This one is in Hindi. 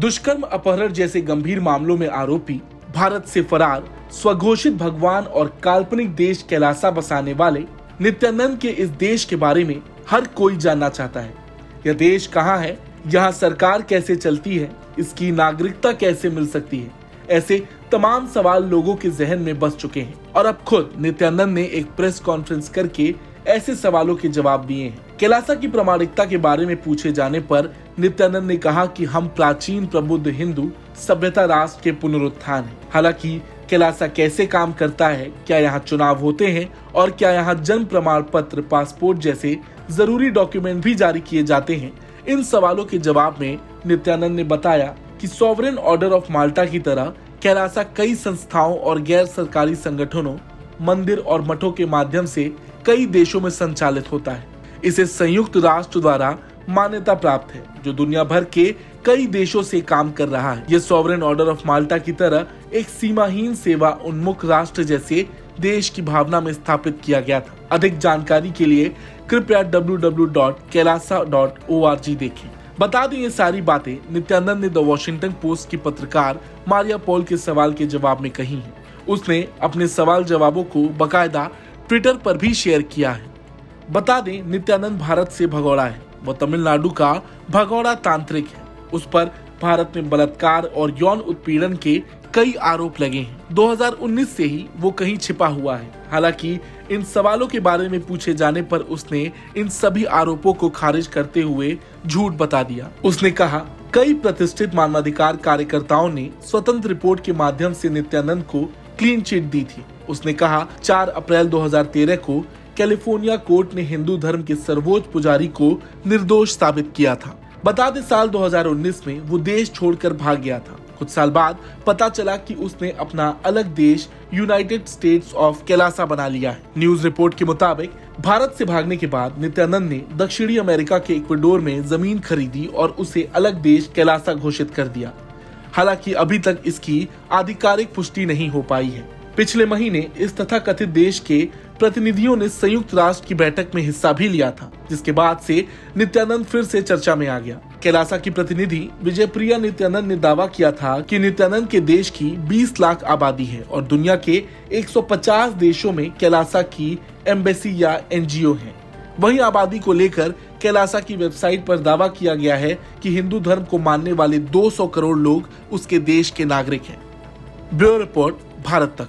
दुष्कर्म, अपहरण जैसे गंभीर मामलों में आरोपी, भारत से फरार, स्वघोषित भगवान और काल्पनिक देश कैलासा बसाने वाले नित्यानंद के इस देश के बारे में हर कोई जानना चाहता है। यह देश कहाँ है, यहाँ सरकार कैसे चलती है, इसकी नागरिकता कैसे मिल सकती है, ऐसे तमाम सवाल लोगों के जहन में बस चुके हैं। और अब खुद नित्यानंद ने एक प्रेस कॉन्फ्रेंस करके ऐसे सवालों के जवाब दिए हैं। कैलासा की प्रामाणिकता के बारे में पूछे जाने पर नित्यानंद ने कहा कि हम प्राचीन प्रबुद्ध हिंदू सभ्यता राष्ट्र के पुनरुत्थान हैं। हालांकि कैलासा कैसे काम करता है, क्या यहाँ चुनाव होते हैं और क्या यहाँ जन्म प्रमाण पत्र, पासपोर्ट जैसे जरूरी डॉक्यूमेंट भी जारी किए जाते हैं, इन सवालों के जवाब में नित्यानंद ने बताया कि सॉवरेन ऑर्डर ऑफ माल्टा की तरह कैलासा कई संस्थाओं और गैर सरकारी संगठनों, मंदिर और मठों के माध्यम से कई देशों में संचालित होता है। इसे संयुक्त राष्ट्र द्वारा मान्यता प्राप्त है, जो दुनिया भर के कई देशों से काम कर रहा है। यह सॉवरेन ऑर्डर ऑफ माल्टा की तरह एक सीमाहीन सेवा उन्मुख राष्ट्र जैसे देश की भावना में स्थापित किया गया था। अधिक जानकारी के लिए कृपया www.kailasa.org देखें। बता दें, ये सारी बातें नित्यानंद ने द वॉशिंगटन पोस्ट की पत्रकार मारिया पॉल के सवाल के जवाब में कही हैं। उसने अपने सवाल जवाबों को बकायदा ट्विटर पर भी शेयर किया है। बता दें, नित्यानंद भारत से भगौड़ा है। वो तमिलनाडु का भगौड़ा तांत्रिक है। उस पर भारत में बलात्कार और यौन उत्पीड़न के कई आरोप लगे हैं। 2019 से ही वो कहीं छिपा हुआ है। हालांकि इन सवालों के बारे में पूछे जाने पर उसने इन सभी आरोपों को खारिज करते हुए झूठ बता दिया। उसने कहा, कई प्रतिष्ठित मानवाधिकार कार्यकर्ताओं ने स्वतंत्र रिपोर्ट के माध्यम से नित्यानंद को क्लीन चिट दी थी। उसने कहा, 4 अप्रैल 2013 को कैलिफोर्निया कोर्ट ने हिंदू धर्म के सर्वोच्च पुजारी को निर्दोष साबित किया था। बता दें, साल 2019 में वो देश छोड़कर भाग गया था। कुछ साल बाद पता चला कि उसने अपना अलग देश यूनाइटेड स्टेट्स ऑफ कैलासा बना लिया है। न्यूज रिपोर्ट के मुताबिक भारत से भागने के बाद नित्यानंद ने दक्षिणी अमेरिका के इक्वाडोर में जमीन खरीदी और उसे अलग देश कैलासा घोषित कर दिया। हालांकि अभी तक इसकी आधिकारिक पुष्टि नहीं हो पाई है। पिछले महीने इस तथाकथित देश के प्रतिनिधियों ने संयुक्त राष्ट्र की बैठक में हिस्सा भी लिया था, जिसके बाद से नित्यानंद फिर से चर्चा में आ गया। कैलासा की प्रतिनिधि विजयप्रिया नित्यानंद ने दावा किया था कि नित्यानंद के देश की 20 लाख आबादी है और दुनिया के 150 देशों में कैलासा की एम्बेसी या एनजीओ है। वहीं आबादी को लेकर कैलासा की वेबसाइट पर दावा किया गया है कि हिंदू धर्म को मानने वाले 200 करोड़ लोग उसके देश के नागरिक हैं। ब्यूरो रिपोर्ट, भारत तक।